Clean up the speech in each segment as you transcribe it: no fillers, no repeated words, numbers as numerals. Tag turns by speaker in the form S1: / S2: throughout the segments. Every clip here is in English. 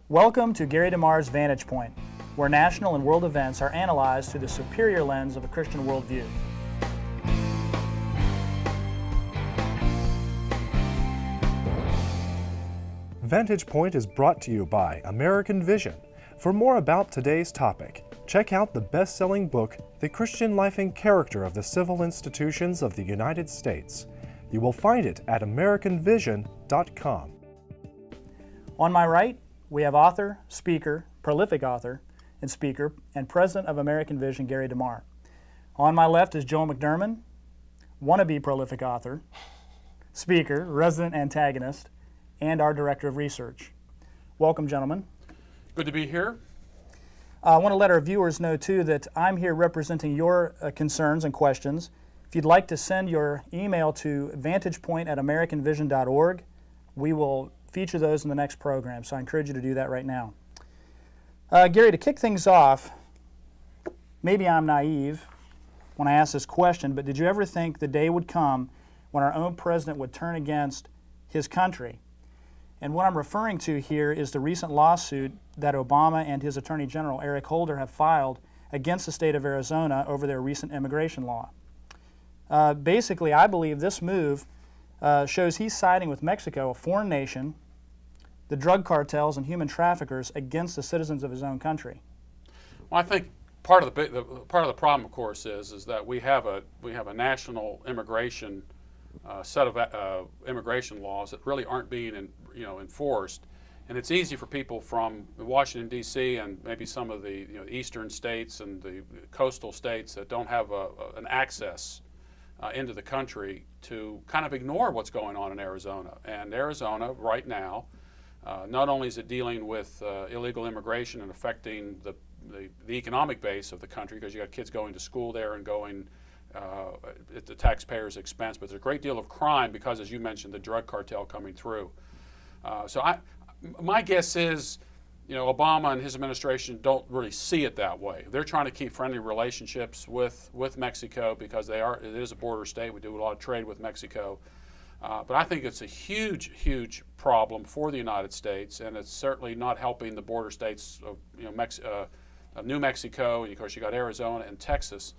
S1: Welcome to Gary DeMar's Vantage Point, where national and world events are analyzed through the superior lens of a Christian worldview.
S2: Vantage Point is brought to you by American Vision. For more about today's topic, check out the best-selling book, The Christian Life and Character of the Civil Institutions of the United States. You will find it at AmericanVision.com. On
S1: my right, we have author, speaker, prolific author and speaker, and president of American Vision, Gary DeMar. On my left is Joel McDermott, wannabe prolific author, speaker, resident antagonist, and our director of research. Welcome, gentlemen.
S3: Good to be here.
S1: I want to let our viewers know, too, that I'm here representing your concerns and questions. If you'd like to send your email to vantagepoint@americanvision.org, we will feature those in the next program, so I encourage you to do that right now. Gary, to kick things off, maybe I'm naive when I ask this question, but did you ever think the day would come when our own president would turn against his country? And what I'm referring to here is the recent lawsuit that Obama and his Attorney General, Eric Holder, have filed against the state of Arizona over their recent immigration law. Basically, I believe this move shows he's siding with Mexico, a foreign nation, the drug cartels and human traffickers against the citizens of his own country.
S3: Well, I think part of the problem, of course, is that we have a national immigration set of immigration laws that really aren't being enforced, and it's easy for people from Washington D.C. and maybe some of the eastern states and the coastal states that don't have an access into the country to kind of ignore what's going on in Arizona. And Arizona right now, not only is it dealing with illegal immigration and affecting the economic base of the country, because you got kids going to school there and going at the taxpayers' expense, but there's a great deal of crime because, as you mentioned, the drug cartel coming through. My guess is, Obama and his administration don't really see it that way. They're trying to keep friendly relationships with Mexico because it is a border state. We do a lot of trade with Mexico. But I think it's a huge, huge problem for the United States, and it's certainly not helping the border states of New Mexico, and of course you got Arizona and Texas.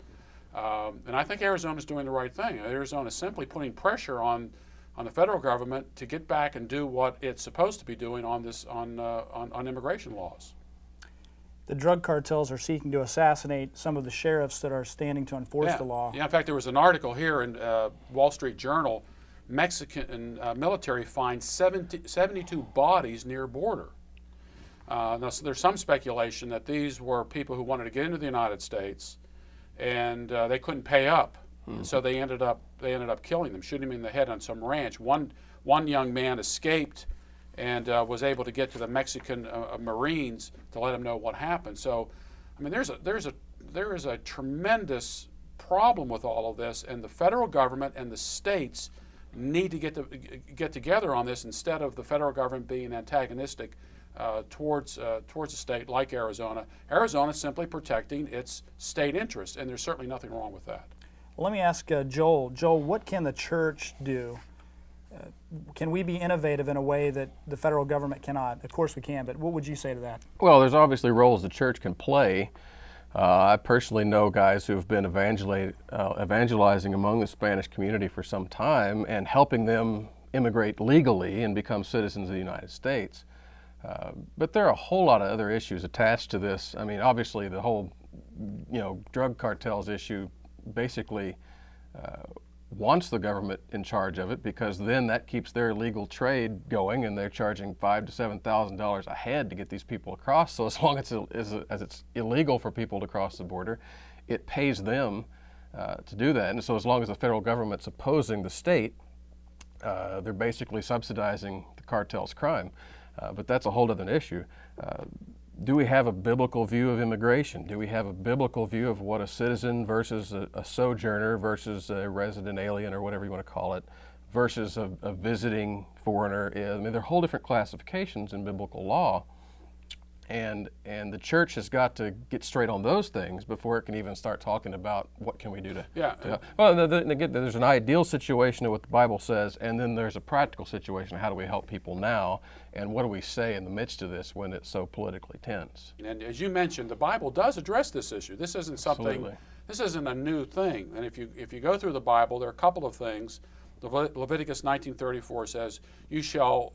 S3: And I think Arizona's doing the right thing. Arizona's simply putting pressure on the federal government to get back and do what it's supposed to be doing on immigration laws.
S1: The drug cartels are seeking to assassinate some of the sheriffs that are standing to enforce the law.
S3: Yeah, in fact, there was an article here in Wall Street Journal. Mexican military finds 72 bodies near border. Now, so there's some speculation that these were people who wanted to get into the United States, and they couldn't pay up, so they ended up killing them, shooting them in the head on some ranch. One young man escaped and was able to get to the Mexican Marines to let them know what happened. So, I mean, there is a tremendous problem with all of this, and the federal government and the states need to get together on this instead of the federal government being antagonistic towards a state like Arizona. Arizona is simply protecting its state interests, and there's certainly nothing wrong with that.
S1: Well, let me ask Joel. Joel, what can the church do? Can we be innovative in a way that the federal government cannot? Of course we can, but what would you say to that?
S4: Well, there's obviously roles the church can play. I personally know guys who have been evangelizing among the Spanish community for some time and helping them immigrate legally and become citizens of the United States. But there are a whole lot of other issues attached to this. I mean, obviously the whole, drug cartels issue basically wants the government in charge of it, because then that keeps their illegal trade going, and they're charging $5,000 to $7,000 a head to get these people across. So as long as it's illegal for people to cross the border, it pays them to do that. And so as long as the federal government's opposing the state, they're basically subsidizing the cartel's crime. But that's a whole other issue. Do we have a biblical view of immigration? Do we have a biblical view of what a citizen versus a sojourner versus a resident alien, or whatever you want to call it, versus a visiting foreigner is? I mean, there are whole different classifications in biblical law. And the church has got to get straight on those things before it can even start talking about what can we do to. Well, there's an ideal situation of what the Bible says, and then there's a practical situation of how do we help people now, and what do we say in the midst of this when it's so politically tense.
S3: And as you mentioned, the Bible does address this issue. This isn't something.
S4: Absolutely.
S3: This isn't a new thing. And if you go through the Bible, there are a couple of things. Leviticus 19:34 says, "You shall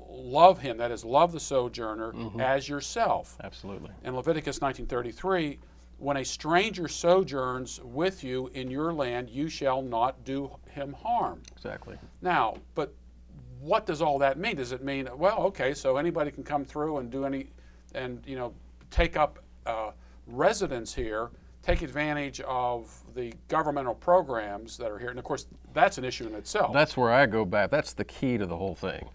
S3: love him," that is, love the sojourner as yourself.
S4: Absolutely.
S3: And Leviticus 19:33, "When a stranger sojourns with you in your land, you shall not do him harm."
S4: Exactly.
S3: Now, but what does all that mean? Does it mean, well, okay, so anybody can come through and do take up residence here, take advantage of the governmental programs that are here? And of course, that's an issue in itself.
S4: That's where I go back. That's the key to the whole thing.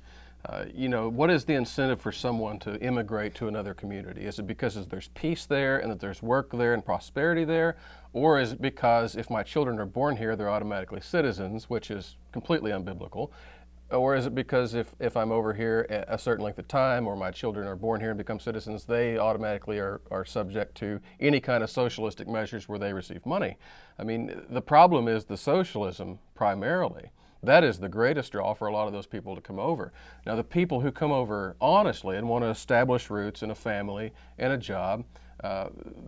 S4: What is the incentive for someone to immigrate to another community? Is it because there's peace there and that there's work there and prosperity there? Or is it because if my children are born here, they're automatically citizens, which is completely unbiblical? Or is it because if I'm over here a certain length of time, or my children are born here and become citizens, they automatically are subject to any kind of socialistic measures where they receive money? I mean, the problem is the socialism primarily. That is the greatest draw for a lot of those people to come over. Now, the people who come over honestly and want to establish roots in a family and a job,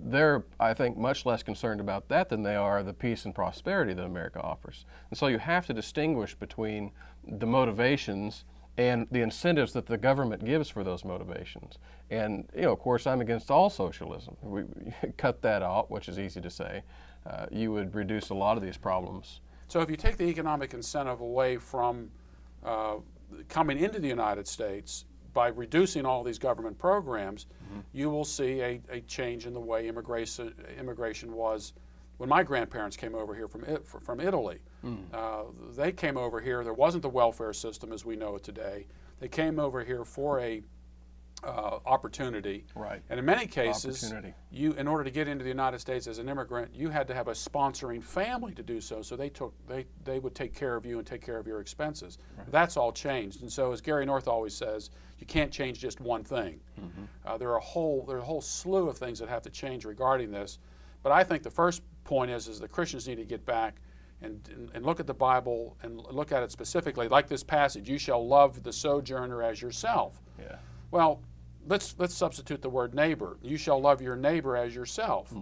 S4: they're, I think, much less concerned about that than they are the peace and prosperity that America offers. And so you have to distinguish between the motivations and the incentives that the government gives for those motivations. And, of course, I'm against all socialism. We cut that out, which is easy to say. You would reduce a lot of these problems.
S3: So if you take the economic incentive away from coming into the United States by reducing all these government programs, you will see a change in the way immigration was when my grandparents came over here from Italy. They came over here. There wasn't the welfare system as we know it today. They came over here for a opportunity.
S4: Right.
S3: And in many cases, in order to get into the United States as an immigrant, you had to have a sponsoring family to do so. So they would take care of you and take care of your expenses. Right. That's all changed. And so, as Gary North always says, you can't change just one thing. There are a whole slew of things that have to change regarding this. But I think the first point is that Christians need to get back and look at the Bible and look at it specifically, like this passage: "You shall love the sojourner as yourself."
S4: Yeah.
S3: Well, let's substitute the word neighbor. You shall love your neighbor as yourself.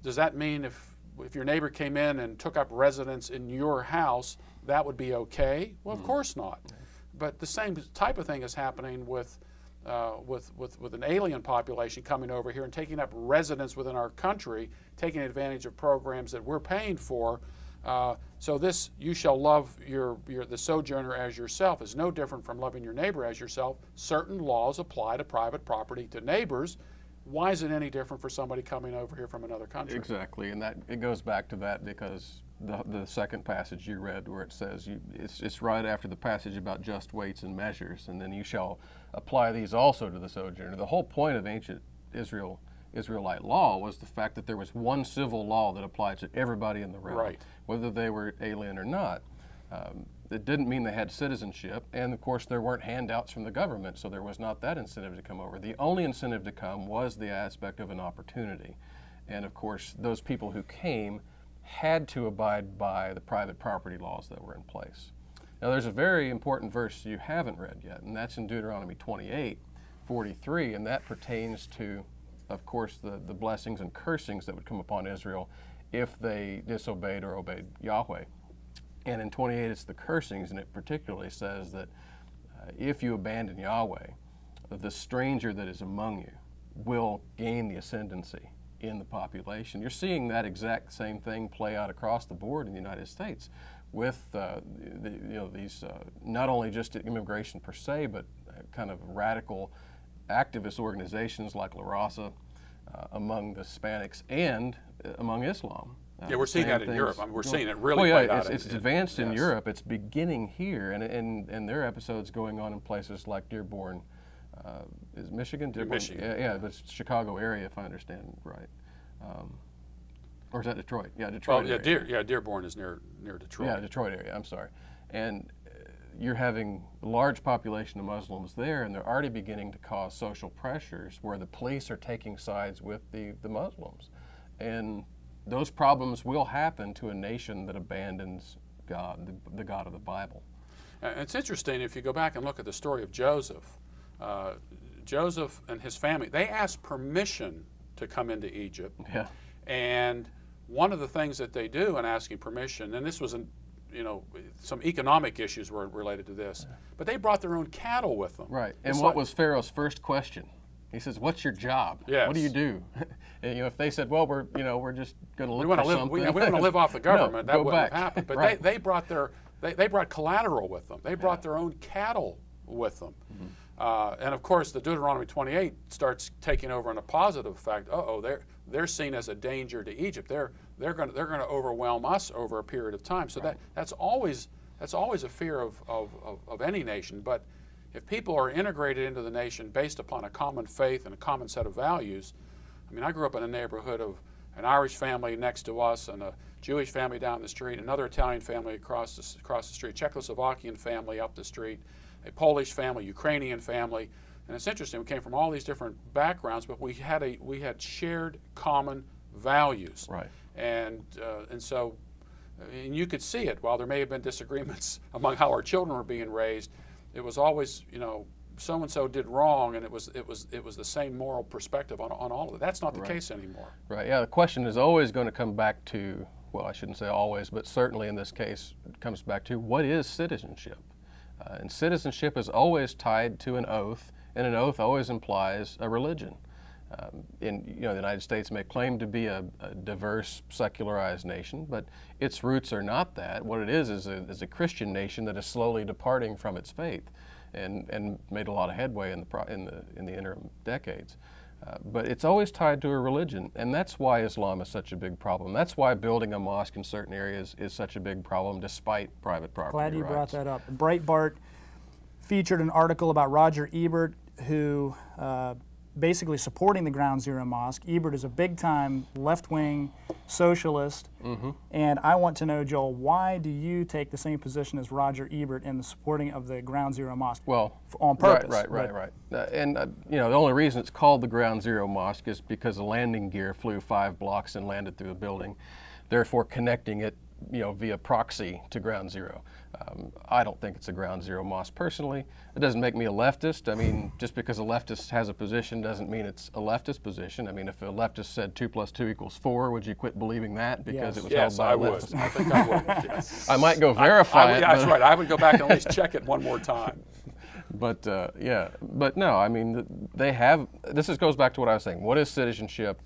S3: Does that mean if your neighbor came in and took up residence in your house, that would be okay? Well, of course not. But the same type of thing is happening with an alien population coming over here and taking up residence within our country, taking advantage of programs that we're paying for. So this, "you shall love the sojourner as yourself," is no different from loving your neighbor as yourself. Certain laws apply to private property, to neighbors. Why is it any different for somebody coming over here from another country?
S4: Exactly, and it goes back to that because the second passage you read, where it says it's right after the passage about just weights and measures, and then "you shall apply these also to the sojourner." The whole point of ancient Israelite law was the fact that there was one civil law that applied to everybody in the realm,
S3: right,
S4: whether they were alien or not. It didn't mean they had citizenship, and of course there weren't handouts from the government, so there was not that incentive to come over. The only incentive to come was the aspect of an opportunity. And of course those people who came had to abide by the private property laws that were in place. Now there's a very important verse you haven't read yet, and that's in Deuteronomy 28:43, and that pertains to, of course, the blessings and cursings that would come upon Israel if they disobeyed or obeyed Yahweh. And in 28, it's the cursings, and it particularly says that if you abandon Yahweh, the stranger that is among you will gain the ascendancy in the population. You're seeing that exact same thing play out across the board in the United States with these not only just immigration per se, but kind of radical activist organizations like La Raza among the Hispanics and among Islam.
S3: Yeah, we're seeing that in Europe. I mean, we're seeing it really play out.
S4: It's advanced in Europe. It's beginning here, and there are episodes going on in places like Dearborn. Is Michigan? Dearborn?
S3: Michigan.
S4: Yeah, but it's Chicago area, if I understand right. Or is that Detroit? Yeah, Detroit.
S3: Well, Dearborn is near Detroit.
S4: Yeah, Detroit area. I'm sorry. And you're having a large population of Muslims there, and they're already beginning to cause social pressures where the police are taking sides with the Muslims. And those problems will happen to a nation that abandons God, the God of the Bible.
S3: It's interesting if you go back and look at the story of Joseph. Joseph and his family, they asked permission to come into Egypt.
S4: Yeah.
S3: And one of the things that they do in asking permission, and this was some economic issues were related to this, but they brought their own cattle with them.
S4: Right. And what was Pharaoh's first question? He says, "What's your job?
S3: Yes.
S4: What do you do?" And, if they said, "Well, we're just going to look for something,"
S3: we want to live off the government.
S4: No,
S3: that wouldn't
S4: back.
S3: have happened. But
S4: right.
S3: they brought they brought collateral with them. They brought their own cattle with them. Mm-hmm. And of course, the Deuteronomy 28 starts taking over in a positive effect. They're seen as a danger to Egypt. They're going to overwhelm us over a period of time. So that's always a fear of any nation. But if people are integrated into the nation based upon a common faith and a common set of values, I mean, I grew up in a neighborhood of an Irish family next to us and a Jewish family down the street, another Italian family across the street, Czechoslovakian family up the street, a Polish family, Ukrainian family. And it's interesting, we came from all these different backgrounds, but we had shared common values.
S4: Right.
S3: And so you could see it. While there may have been disagreements among how our children were being raised, it was always, so and so did wrong, and it was the same moral perspective on all of it. That's not the case anymore.
S4: Right. Yeah. The question is always going to come back to, well, I shouldn't say always, but certainly in this case, it comes back to what is citizenship, and citizenship is always tied to an oath, and an oath always implies a religion. The United States may claim to be a diverse, secularized nation, but its roots are not that. What it is a Christian nation that is slowly departing from its faith, and made a lot of headway in the interim decades. But it's always tied to a religion, and that's why Islam is such a big problem. That's why building a mosque in certain areas is such a big problem, despite private property rights.
S1: Glad you brought that up. Breitbart featured an article about Roger Ebert, who basically supporting the Ground Zero Mosque. Ebert is a big-time left-wing socialist, and I want to know, Joel, why do you take the same position as Roger Ebert in the supporting of the Ground Zero Mosque? Well, on purpose.
S4: Right. And the only reason it's called the Ground Zero Mosque is because the landing gear flew 5 blocks and landed through the building, therefore connecting it, via proxy to Ground Zero. I don't think it's a Ground Zero Mosque personally. It doesn't make me a leftist. I mean, just because a leftist has a position doesn't mean it's a leftist position. I mean, if a leftist said 2 + 2 = 4, would you quit believing that because it was held by a leftist?
S3: Yes, I think I would. Yes.
S4: I might go verify it.
S3: That's right. I would go back and at least check it one more time.
S4: But but no, I mean, they have. Goes back to what I was saying. What is citizenship?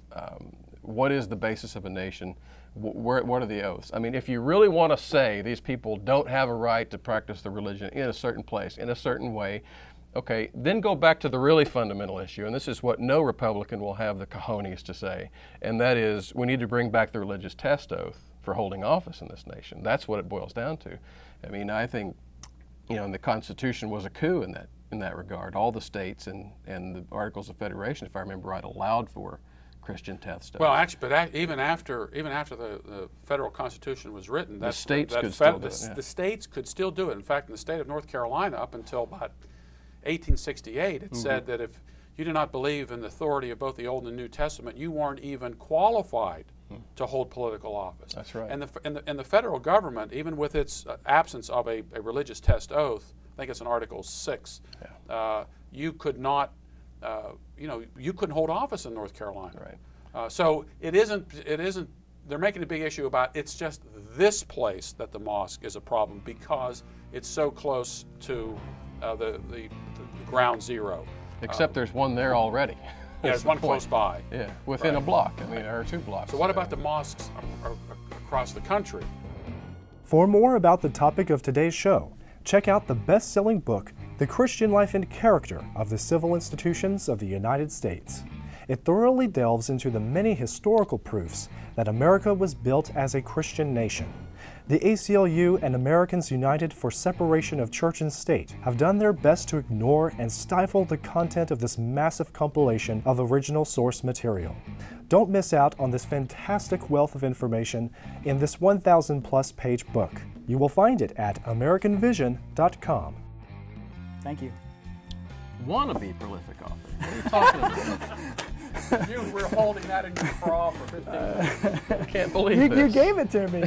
S4: What is the basis of a nation? What are the oaths? I mean, if you really want to say these people don't have a right to practice the religion in a certain place, in a certain way, okay, then go back to the really fundamental issue, and this is what no Republican will have the cojones to say, and that is we need to bring back the religious test oath for holding office in this nation. That's what it boils down to. I mean, I think, the Constitution was a coup in that regard. All the states and the Articles of Federation, if I remember right, allowed for Christian test oath.
S3: Well, actually, but even after the federal Constitution was written,
S4: the states could still do it.
S3: The states could still do it. In fact, in the state of North Carolina, up until about 1868, it said that if you did not believe in the authority of both the Old and the New Testament, you weren't even qualified to hold political office.
S4: That's right.
S3: And the federal government, even with its absence of a religious test oath, I think it's in Article 6, you could not. You couldn't hold office in North Carolina.
S4: Right.
S3: So it isn't. They're making a big issue about it's just this place that the mosque is a problem because it's so close to the ground zero.
S4: Except there's one there already.
S3: Yeah, there's one close by.
S4: Yeah, within a block. I mean, or 2 blocks.
S3: So what about the mosques across the country?
S2: For more about the topic of today's show, check out the best-selling book, The Christian Life and Character of the Civil Institutions of the United States. It thoroughly delves into the many historical proofs that America was built as a Christian nation. The ACLU and Americans United for Separation of Church and State have done their best to ignore and stifle the content of this massive compilation of original source material. Don't miss out on this fantastic wealth of information in this 1,000+ page book. You will find it at AmericanVision.com.
S1: Thank you.
S4: Want to be prolific author. What are you talking about?
S3: You were holding that in your craw for 15 minutes.
S4: I can't believe
S1: You
S4: this.
S1: gave it to me.